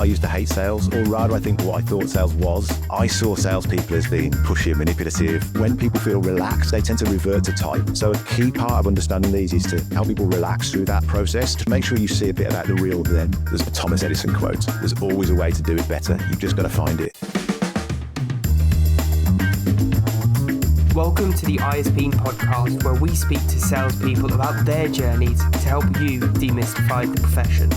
I used to hate sales, or rather I think what I thought sales was. I saw salespeople as being pushy and manipulative. When people feel relaxed, they tend to revert to type. So a key part of understanding these is to help people relax through that process, to make sure you see a bit about the real them. There's a Thomas Edison quote, there's always a way to do it better. You've just got to find it. Welcome to the ISP Podcast, where we speak to salespeople about their journeys to help you demystify the profession.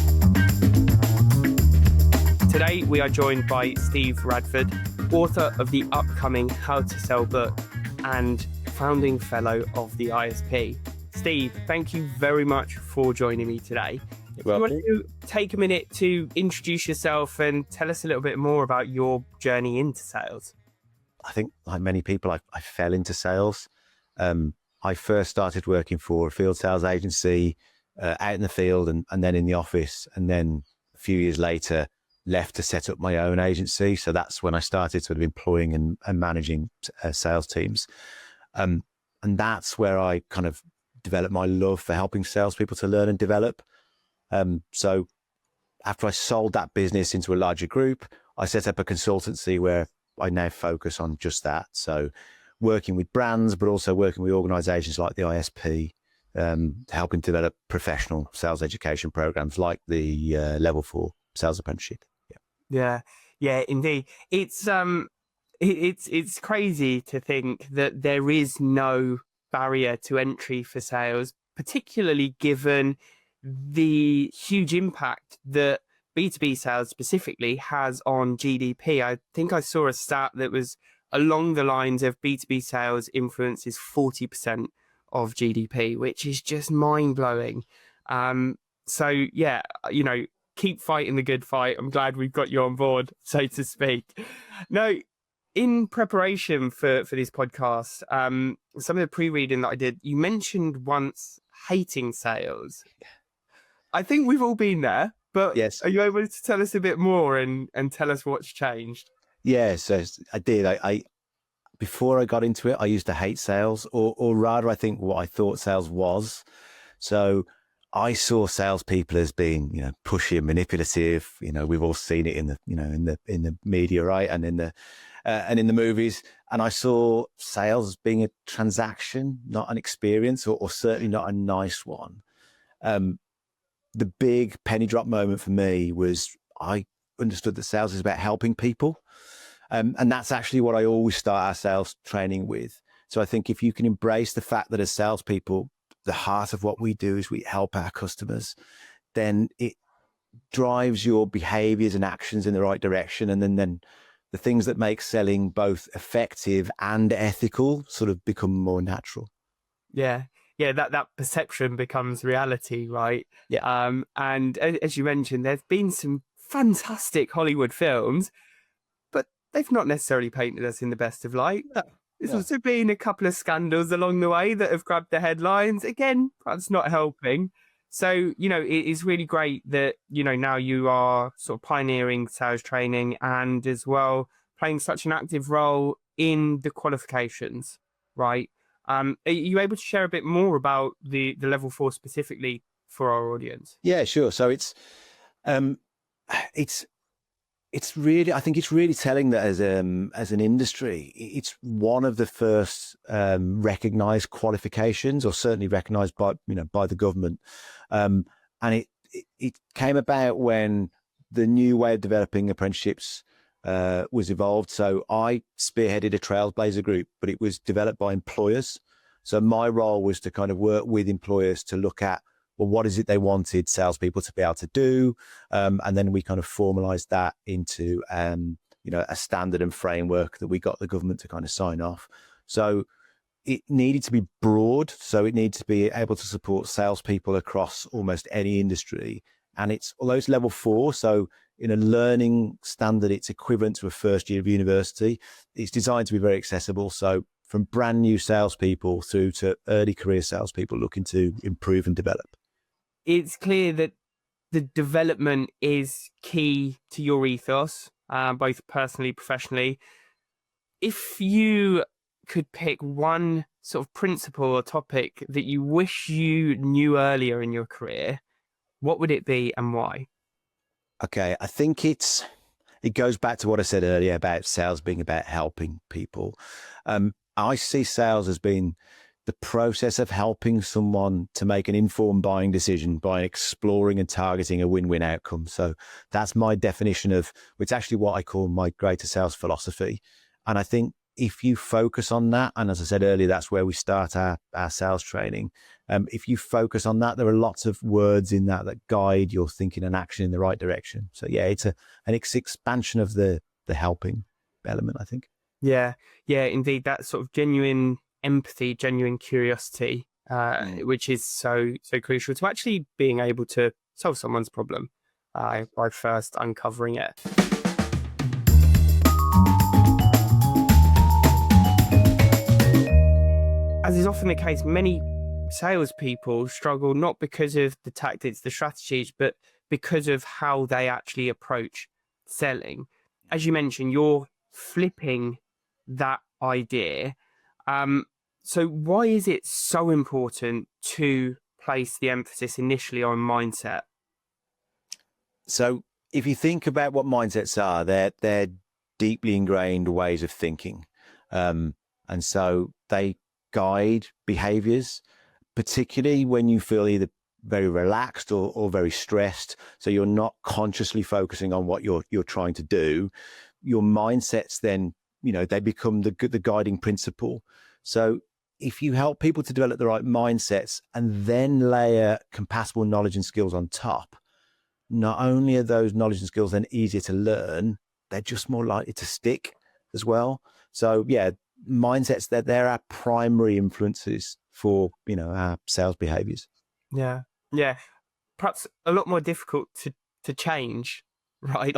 Today, we are joined by Steve Radford, author of the upcoming How to Sell book and founding fellow of the ISP. Steve, thank you very much for joining me today. If you want to take a minute to introduce yourself and tell us a little bit more about your journey into sales. I think, like many people, I fell into sales. I first started working for a field sales agency out in the field and then in the office. And then a few years later, left to set up my own agency. So that's when I started sort of employing and managing sales teams. And that's where I kind of developed my love for helping salespeople to learn and develop. So after I sold that business into a larger group, I set up a consultancy where I now focus on just that. So working with brands, but also working with organizations like the ISP, helping develop professional sales education programs like the Level 4 sales apprenticeship. Yeah, indeed. It's crazy to think that there is no barrier to entry for sales, particularly given the huge impact that B2B sales specifically has on GDP. I think I saw a stat that was along the lines of B2B sales influences 40% of GDP, which is just mind-blowing. So yeah, keep fighting the good fight. I'm glad we've got you on board, so to speak. Now, in preparation for this podcast, some of the pre-reading that I did, you mentioned once hating sales. I think we've all been there. But yes. Are you able to tell us a bit more and tell us what's changed? Yes, I did. I before I got into it, I used to hate sales, or rather, I think what I thought sales was. So I saw salespeople as being, pushy and manipulative. We've all seen it in the media, right, and in the movies. And I saw sales as being a transaction, not an experience, or certainly not a nice one. The big penny drop moment for me was I understood that sales is about helping people. And that's actually what I always start our sales training with. So I think if you can embrace the fact that as salespeople, the heart of what we do is we help our customers, then it drives your behaviors and actions in the right direction. And then the things that make selling both effective and ethical sort of become more natural. Yeah, that perception becomes reality, right? Yeah. And as you mentioned, there's been some fantastic Hollywood films, but they've not necessarily painted us in the best of light. There's also been a couple of scandals along the way that have grabbed the headlines. Again, perhaps not helping. So, it is really great that, now you are sort of pioneering sales training and as well playing such an active role in the qualifications, right? Are you able to share a bit more about the Level 4 specifically for our audience? Yeah, sure. So it's really, I think it's really telling that as an industry, it's one of the first recognized qualifications, or certainly recognized by the government. And it came about when the new way of developing apprenticeships was evolved. So I spearheaded a trailblazer group, but it was developed by employers. So my role was to kind of work with employers to look at, well, what is it they wanted salespeople to be able to do? And then we kind of formalized that into, a standard and framework that we got the government to kind of sign off. So it needed to be broad. So it needed to be able to support salespeople across almost any industry. And although it's Level 4, so in a learning standard, it's equivalent to a first year of university. It's designed to be very accessible. So from brand new salespeople through to early career salespeople looking to improve and develop. It's clear that the development is key to your ethos, both personally, professionally. If you could pick one sort of principle or topic that you wish you knew earlier in your career, what would it be and why? Okay, I think it goes back to what I said earlier about sales being about helping people. I see sales as being the process of helping someone to make an informed buying decision by exploring and targeting a win-win outcome. So that's my definition of, it's actually what I call my greater sales philosophy. And I think if you focus on that, and as I said earlier, that's where we start our sales training. If you focus on that, there are lots of words in that guide your thinking and action in the right direction. So yeah, it's an expansion of the helping element, I think. Yeah, indeed. That sort of genuine empathy, genuine curiosity, which is so crucial to actually being able to solve someone's problem by first uncovering it. As is often the case, many salespeople struggle not because of the tactics, the strategies, but because of how they actually approach selling. As you mentioned, you're flipping that idea. So why is it so important to place the emphasis initially on mindset? So if you think about what mindsets are, they're deeply ingrained ways of thinking. And so they guide behaviors, particularly when you feel either very relaxed or very stressed. So you're not consciously focusing on what you're trying to do. Your mindsets then, they become the guiding principle. So if you help people to develop the right mindsets and then layer compatible knowledge and skills on top, not only are those knowledge and skills then easier to learn, they're just more likely to stick as well. So yeah, mindsets, they're our primary influences for, our sales behaviors. Yeah. Perhaps a lot more difficult to change, right?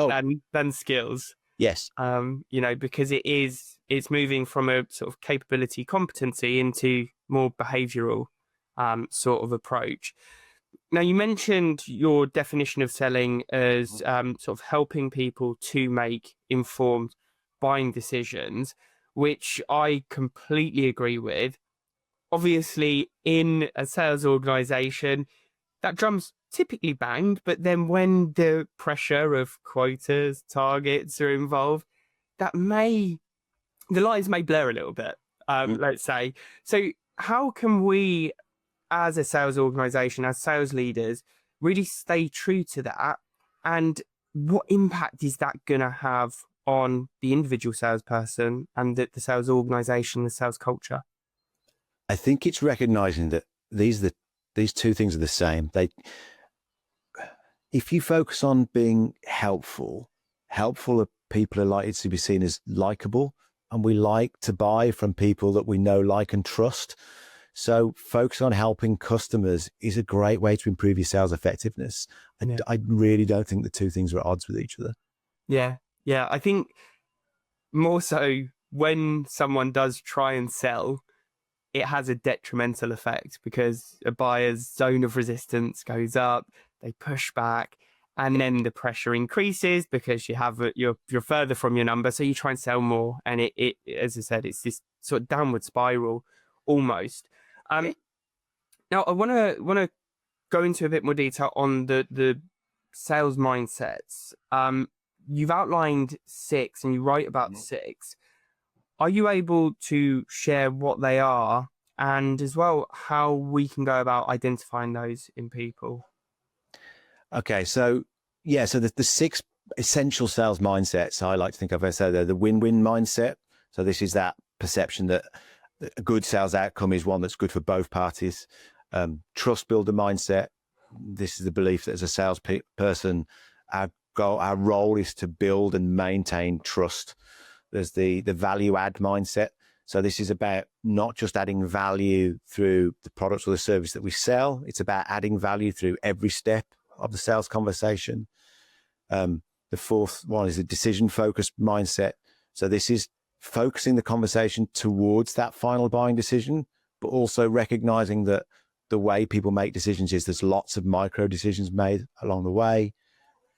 Than skills. Yes. Because it's moving from a sort of capability competency into more behavioral sort of approach. Now, you mentioned your definition of selling as sort of helping people to make informed buying decisions, which I completely agree with. Obviously, in a sales organization, that drum's typically banged, but then when the pressure of quotas, targets are involved, the lines may blur a little bit, let's say. So how can we, as a sales organization, as sales leaders, really stay true to that? And what impact is that going to have on the individual salesperson and the sales organization, the sales culture? I think it's recognizing that these two things are the same. If you focus on being helpful people are likely to be seen as likable, and we like to buy from people that we know, like, and trust. So focus on helping customers is a great way to improve your sales effectiveness. And I really don't think the two things are at odds with each other. Yeah. I think more so when someone does try and sell, it has a detrimental effect because a buyer's zone of resistance goes up, they push back, and then the pressure increases because you're further from your number, so you try and sell more, and it as I said, it's this sort of downward spiral almost. Now I want to go into a bit more detail on the sales mindsets. You've outlined 6, and you write about 6. Are you able to share what they are and as well how we can go about identifying those in people? Okay, so the 6 essential sales mindsets I like to think of as they're the win-win mindset. So this is that perception that a good sales outcome is one that's good for both parties. Trust builder mindset. This is the belief that as a salesperson, our role is to build and maintain trust. There's the value add mindset. So this is about not just adding value through the products or the service that we sell. It's about adding value through every step of the sales conversation. The 4th one is a decision focused mindset. So this is focusing the conversation towards that final buying decision, but also recognizing that the way people make decisions is there's lots of micro decisions made along the way.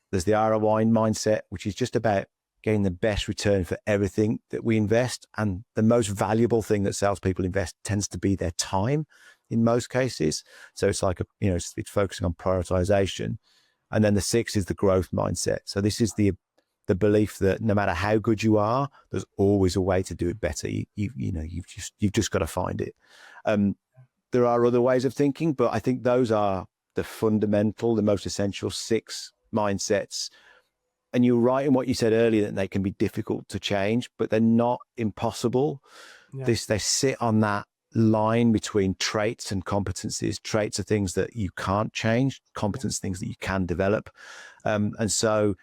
There's the ROI mindset, which is just about getting the best return for everything that we invest. And the most valuable thing that salespeople invest tends to be their time in most cases. So it's like, it's focusing on prioritization. And then the 6 is the growth mindset. So this is the belief that no matter how good you are, there's always a way to do it better. You've just got to find it. There are other ways of thinking, but I think those are the fundamental, the most essential 6 mindsets. And you're right in what you said earlier, that they can be difficult to change, but they're not impossible. Yeah. They sit on that line between traits and competencies. Traits are things that you can't change, competence things that you can develop. And so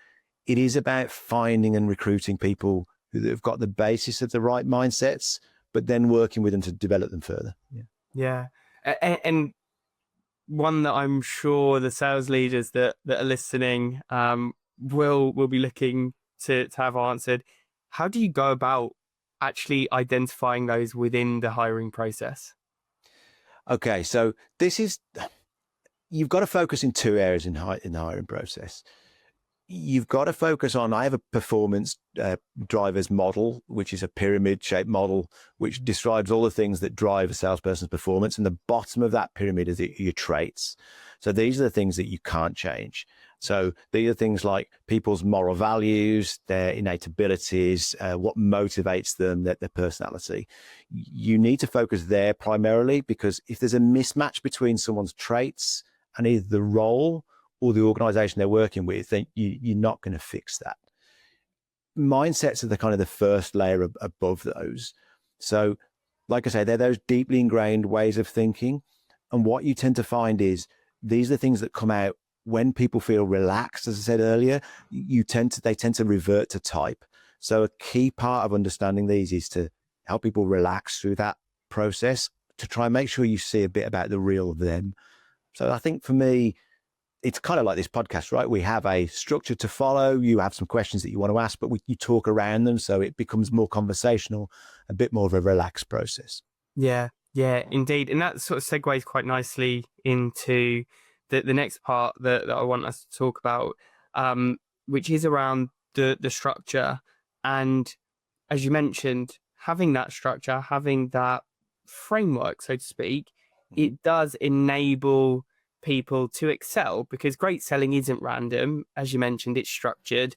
it is about finding and recruiting people who have got the basis of the right mindsets, but then working with them to develop them further. Yeah. And one that I'm sure the sales leaders that are listening will be looking to have answered. How do you go about actually identifying those within the hiring process? Okay, so you've got to focus in 2 areas in the hiring process. You've got to focus on, I have a performance drivers model, which is a pyramid shaped model, which describes all the things that drive a salesperson's performance. And the bottom of that pyramid is your traits. So these are the things that you can't change. So these are things like people's moral values, their innate abilities, what motivates them, their personality. You need to focus there primarily, because if there's a mismatch between someone's traits and either the role or the organization they're working with, then you're not going to fix that. Mindsets are the kind of the first layer above those. So, like I say, they're those deeply ingrained ways of thinking. And what you tend to find is these are things that come out when people feel relaxed. As I said earlier, they tend to revert to type. So a key part of understanding these is to help people relax through that process, to try and make sure you see a bit about the real them. So I think for me, it's kind of like this podcast, right? We have a structure to follow. You have some questions that you want to ask, but you talk around them. So it becomes more conversational, a bit more of a relaxed process. Yeah, indeed. And that sort of segues quite nicely into the next part that I want us to talk about, which is around the structure. And as you mentioned, having that structure, having that framework, so to speak, it does enable people to excel, because great selling isn't random. As you mentioned, it's structured.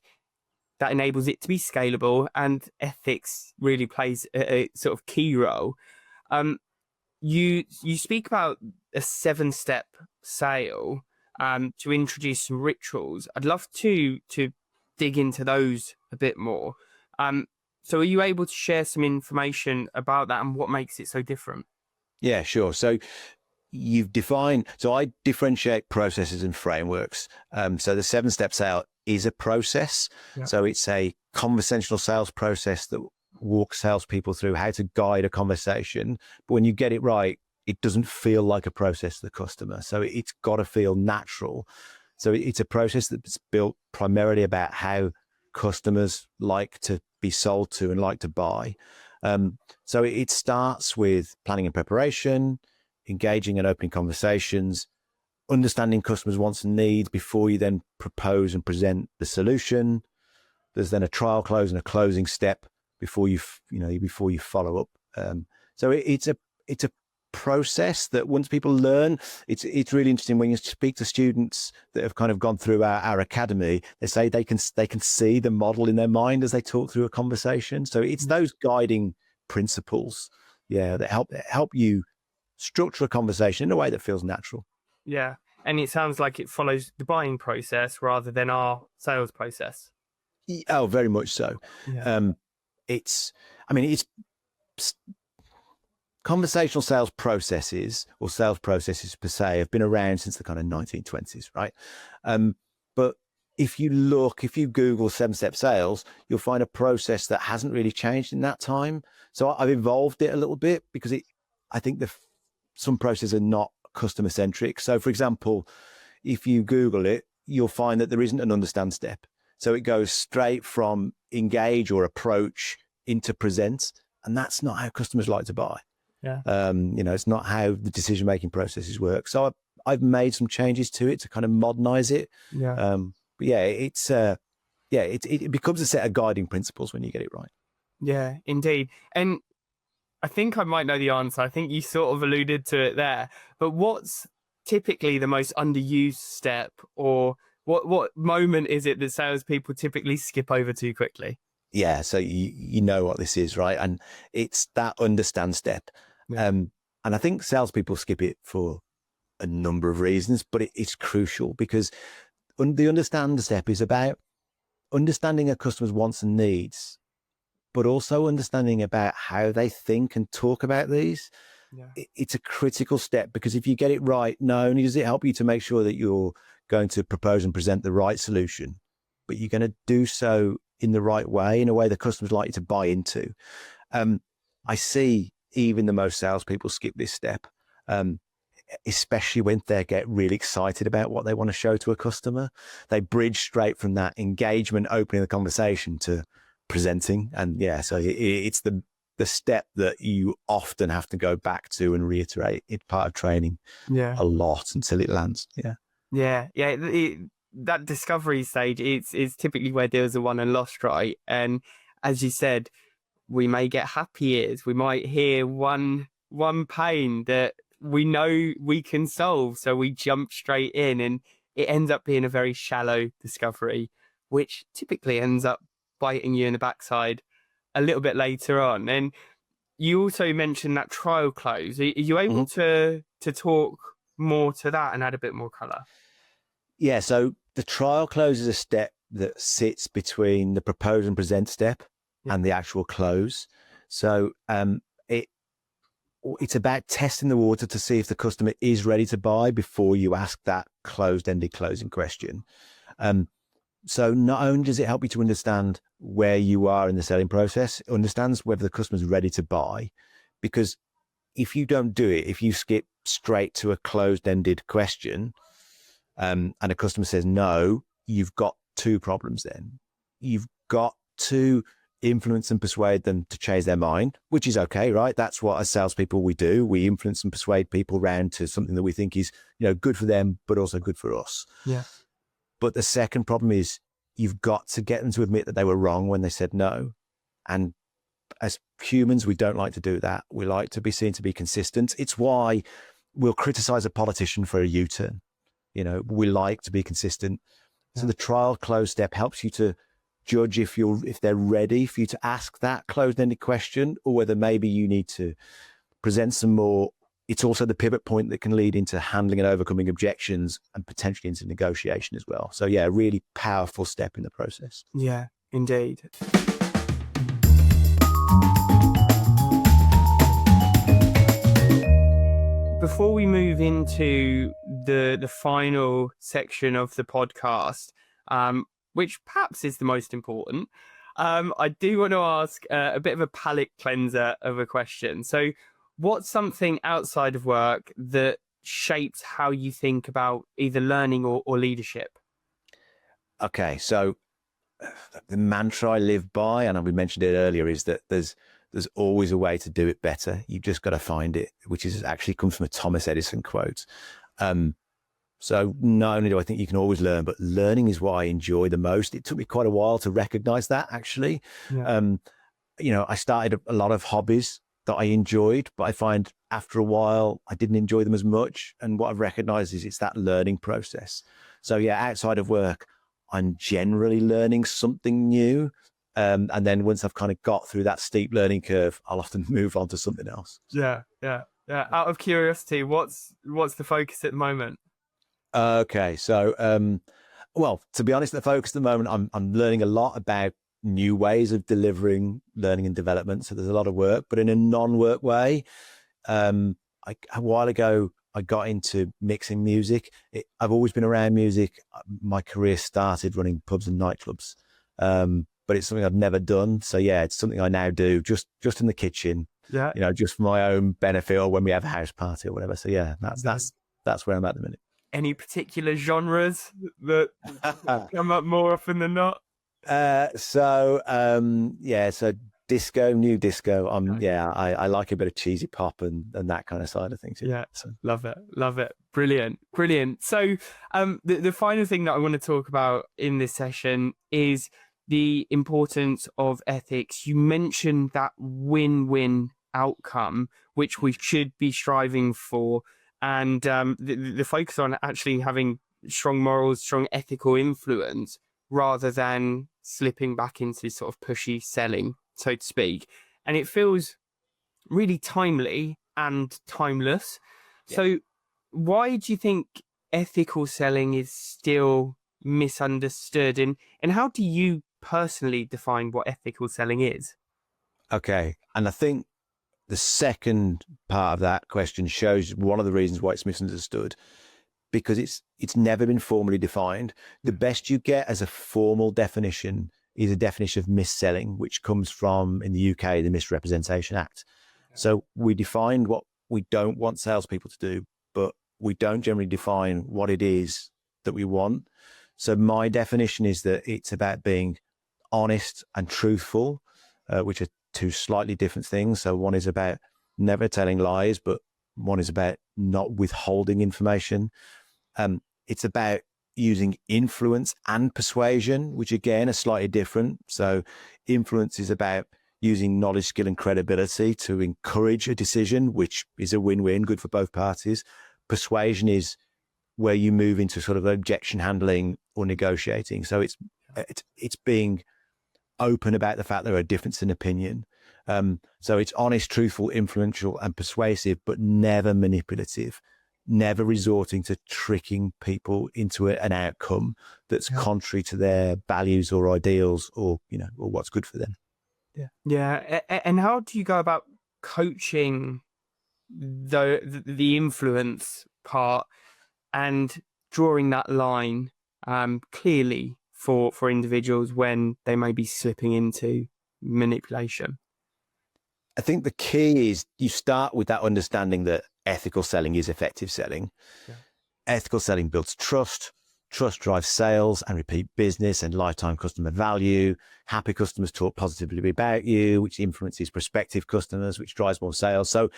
That enables it to be scalable, and ethics really plays a sort of key role. You speak about a 7-step sale to introduce some rituals. I'd love to dig into those a bit more. So are you able to share some information about that and what makes it so different? Yeah, sure. So I differentiate processes and frameworks. So the 7-step sale is a process. Yeah. So it's a conversational sales process that walks salespeople through how to guide a conversation. But when you get it right, it doesn't feel like a process to the customer. So it's got to feel natural. So it's a process that's built primarily about how customers like to be sold to and like to buy. So it starts with planning and preparation, engaging and opening conversations, understanding customers' wants and needs before you then propose and present the solution. There's then a trial close and a closing step before you follow up. So it's a process that once people learn, it's really interesting when you speak to students that have kind of gone through our academy. They say they can see the model in their mind as they talk through a conversation. So it's those guiding principles, that help you structure a conversation in a way that feels natural. Yeah, and it sounds like it follows the buying process rather than our sales process. Oh, very much so. Yeah. Conversational sales processes, or sales processes per se, have been around since the kind of 1920s, right? But if you Google 7-step sales, you'll find a process that hasn't really changed in that time. So I've evolved it a little bit because I think some processes are not customer centric. So for example, if you Google it, you'll find that there isn't an understand step. So it goes straight from engage or approach into present. And that's not how customers like to buy. Yeah. It's not how the decision-making processes work. So I've made some changes to it to kind of modernize it. Yeah. But yeah, it becomes a set of guiding principles when you get it right. Yeah, indeed. And I think I might know the answer. I think you sort of alluded to it there. But what's typically the most underused step or What moment is it that salespeople typically skip over too quickly? Yeah, so you know what this is, right? And it's that understand step. Yeah. And I think salespeople skip it for a number of reasons, but it's crucial because the understand step is about understanding a customer's wants and needs, but also understanding about how they think and talk about these. Yeah. It's a critical step because if you get it right, not only does it help you to make sure that you're going to propose and present the right solution, but you're going to do so in the right way, in a way the customer's likely to buy into. I see even the most salespeople skip this step, especially when they get really excited about what they want to show to a customer. They bridge straight from that engagement, opening the conversation, to presenting. And yeah, so it's the step that you often have to go back to and reiterate. It's part of training a lot until it lands. Yeah. That discovery stage, it's typically where deals are won and lost, right? And as you said, we may get happy ears. We might hear one pain that we know we can solve, so we jump straight in, and it ends up being a very shallow discovery, which typically ends up biting you in the backside a little bit later on. And you also mentioned that trial close. Are you able to talk more to that and add a bit more colour? Yeah, so the trial close is a step that sits between the propose and present step and the actual close. So it's about testing the water to see if the customer is ready to buy before you ask that closed-ended closing question. So not only does it help you to understand where you are in the selling process, it understands whether the customer's ready to buy, because if you don't do it, if you skip straight to a closed-ended question, and a customer says no, you've got two problems then. You've got to influence and persuade them to change their mind, which is okay, right? That's what as salespeople we do. We influence and persuade people around to something that we think is, good for them, but also good for us. Yeah. But the second problem is you've got to get them to admit that they were wrong when they said no. And as humans, we don't like to do that. We like to be seen to be consistent. It's why we'll criticize a politician for a U-turn. We like to be consistent. So the trial close step helps you to judge if they're ready for you to ask that closed-ended question, or whether maybe you need to present some more. It's also the pivot point that can lead into handling and overcoming objections and potentially into negotiation as well. So yeah, a really powerful step in the process. Yeah, indeed. Before we move into the final section of the podcast, which perhaps is the most important, I do want to ask a bit of a palate cleanser of a question. So what's something outside of work that shapes how you think about either learning or leadership? Okay, so the mantra I live by, and we mentioned it earlier, is that there's always a way to do it better. You've just got to find it, which is actually comes from a Thomas Edison quote. So not only do I think you can always learn, but learning is what I enjoy the most. It took me quite a while to recognize that, actually. Yeah. I started a lot of hobbies that I enjoyed, but I find after a while I didn't enjoy them as much. And what I've recognized is it's that learning process. So yeah, outside of work, I'm generally learning something new. And then once I've kind of got through that steep learning curve, I'll often move on to something else. Yeah. Out of curiosity, what's the focus at the moment? Okay, so well, to be honest, the focus at the moment, I'm learning a lot about new ways of delivering learning and development. So there's a lot of work, but in a non-work way. A while ago, I got into mixing music. I've always been around music. My career started running pubs and nightclubs, but it's something I've never done. So yeah, it's something I now do just in the kitchen. Yeah, just for my own benefit, or when we have a house party or whatever. So yeah, that's where I'm at the minute. Any particular genres that come up more often than not? So disco, new disco. I like a bit of cheesy pop and that kind of side of things. Yeah, so. Love it. Brilliant. So the final thing that I want to talk about in this session is the importance of ethics. You mentioned that win-win outcome, which we should be striving for, and the focus on actually having strong morals, strong ethical influence, rather than slipping back into sort of pushy selling, so to speak. And it feels really timely and timeless. Yeah. So why do you think ethical selling is still misunderstood? And how do you personally define what ethical selling is? Okay. And I think the second part of that question shows one of the reasons why it's misunderstood, because it's never been formally defined. The best you get as a formal definition is a definition of mis-selling, which comes from, in the UK, the Misrepresentation Act. So we defined what we don't want salespeople to do, but we don't generally define what it is that we want. So my definition is that it's about being honest and truthful, which are two slightly different things. So one is about never telling lies, but one is about not withholding information. It's about using influence and persuasion, which again are slightly different. So influence is about using knowledge, skill, and credibility to encourage a decision, which is a win-win, good for both parties. Persuasion is where you move into sort of objection handling or negotiating. So it's being open about the fact there are differences in opinion. So it's honest, truthful, influential, and persuasive, but never manipulative, never resorting to tricking people into an outcome that's contrary to their values or ideals, or or what's good for them. Yeah. And how do you go about coaching the influence part and drawing that line clearly for individuals when they may be slipping into manipulation? I think the key is you start with that understanding that ethical selling is effective selling. Yeah. Ethical selling builds trust. Trust drives sales and repeat business and lifetime customer value. Happy customers talk positively about you, which influences prospective customers, which drives more sales. So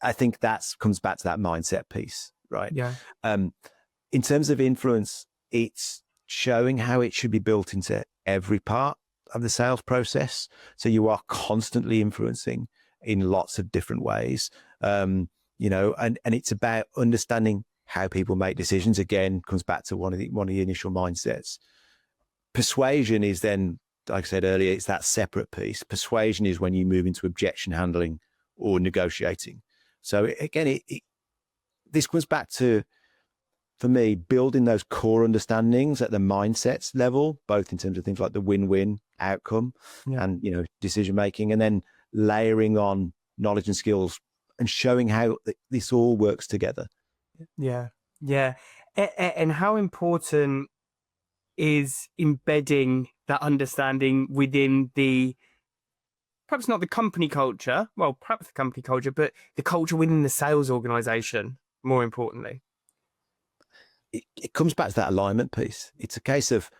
I think that comes back to that mindset piece, right? Yeah. In terms of influence, it's showing how it should be built into every part of the sales process. So you are constantly influencing in lots of different ways, and it's about understanding how people make decisions. Again, comes back to one of the initial mindsets. Persuasion is then, like I said earlier, it's that separate piece. Persuasion is when you move into objection handling or negotiating. So again, this comes back to, for me, building those core understandings at the mindsets level, both in terms of things like the win-win outcome and decision making, and then layering on knowledge and skills and showing how this all works together. Yeah. And how important is embedding that understanding within perhaps not the company culture, well, perhaps the company culture, but the culture within the sales organization, more importantly? It comes back to that alignment piece. It's a case of,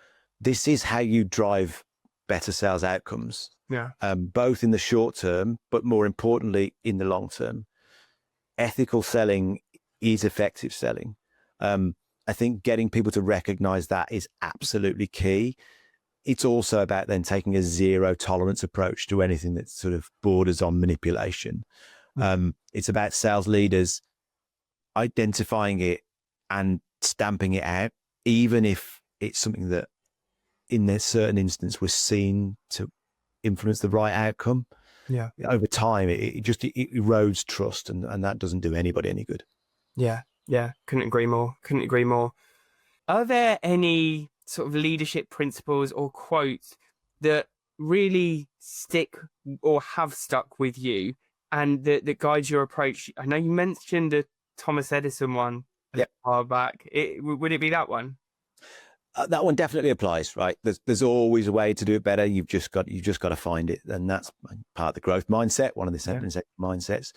this is how you drive better sales outcomes, both in the short term, but more importantly, in the long term. Ethical selling is effective selling. I think getting people to recognize that is absolutely key. It's also about then taking a zero tolerance approach to anything that sort of borders on manipulation. It's about sales leaders identifying it and stamping it out, even if it's something that in a certain instance was seen to influence the right outcome. Yeah. Over time, it erodes trust, and that doesn't do anybody any good. Yeah. Couldn't agree more. Are there any sort of leadership principles or quotes that really stick or have stuck with you and that guides your approach? I know you mentioned the Thomas Edison one a while back. Would it be that one? That one definitely applies, right? There's always a way to do it better. You've just got to find it, and that's part of the growth mindset, one of the 7 mindsets.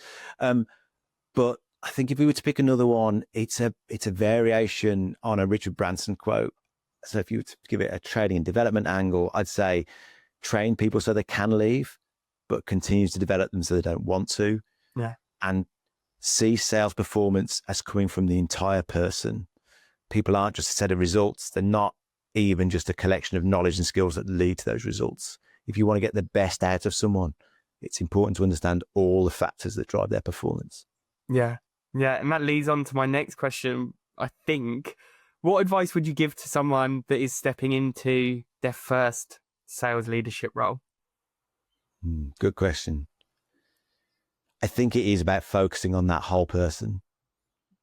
But I think if we were to pick another one, it's a variation on a Richard Branson quote. So if you were to give it a training and development angle, I'd say train people so they can leave, but continue to develop them so they don't want to. Yeah. And see sales performance as coming from the entire person. People aren't just a set of results. They're not even just a collection of knowledge and skills that lead to those results. If you want to get the best out of someone, it's important to understand all the factors that drive their performance. Yeah. And that leads on to my next question, I think, What advice would you give to someone that is stepping into their first sales leadership role? Good question. I think it is about focusing on that whole person.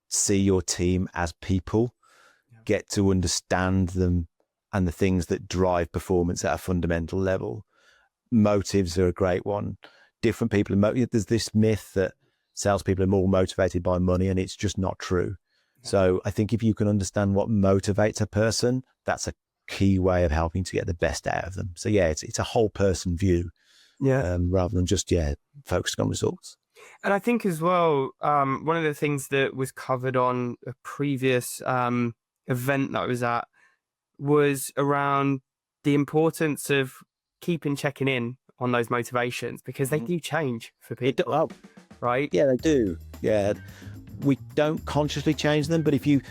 See your team as people, get to understand them and the things that drive performance at a fundamental level. Motives are a great one. Different people, there's this myth that salespeople are more motivated by money, and it's just not true. So I think if you can understand what motivates a person, that's a key way of helping to get the best out of them. So yeah, it's a whole person view, rather than just focusing on results. And I think as well, one of the things that was covered on a previous event that I was at was around the importance of checking in on those motivations, because they do change for people, right? Yeah, they do. Yeah. We don't consciously change them, but if you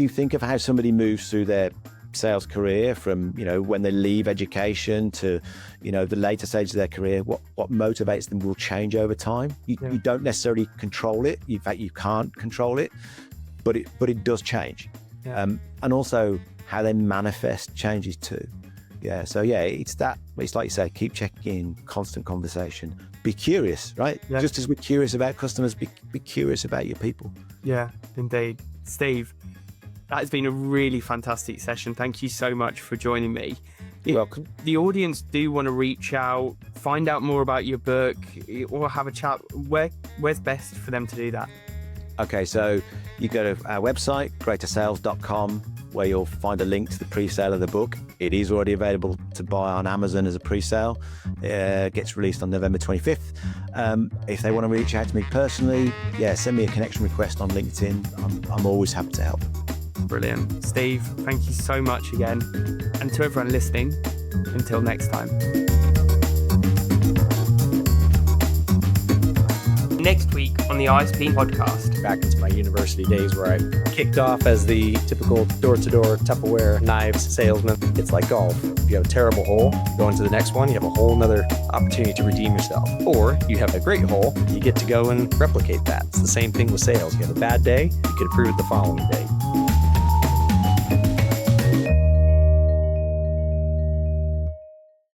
think of how somebody moves through their sales career from, when they leave education to, the later stages of their career, what motivates them will change over time. You don't necessarily control it. In fact, you can't control it, but it does change. Yeah. And also how they manifest changes too. Yeah. So it's like you say, keep checking in, constant conversation. Be curious, right? Yeah. Just as we're curious about customers, be curious about your people. Yeah, indeed. Steve, that has been a really fantastic session. Thank you so much for joining me. You're welcome. The audience do want to reach out, find out more about your book, or have a chat. Where's best for them to do that? Okay, so you go to our website, greatersales.com, where you'll find a link to the pre-sale of the book. It is already available to buy on Amazon as a pre-sale. It gets released on November 25th. If they want to reach out to me personally, send me a connection request on LinkedIn. I'm always happy to help. Brilliant. Steve, thank you so much again. And to everyone listening, until next time. Next week on the ISP Podcast. Back into my university days where I kicked off as the typical door-to-door Tupperware knives salesman. It's like golf. If you have a terrible hole, go into the next one, you have a whole nother opportunity to redeem yourself. Or you have a great hole, you get to go and replicate that. It's the same thing with sales. You have a bad day, you can improve it the following day.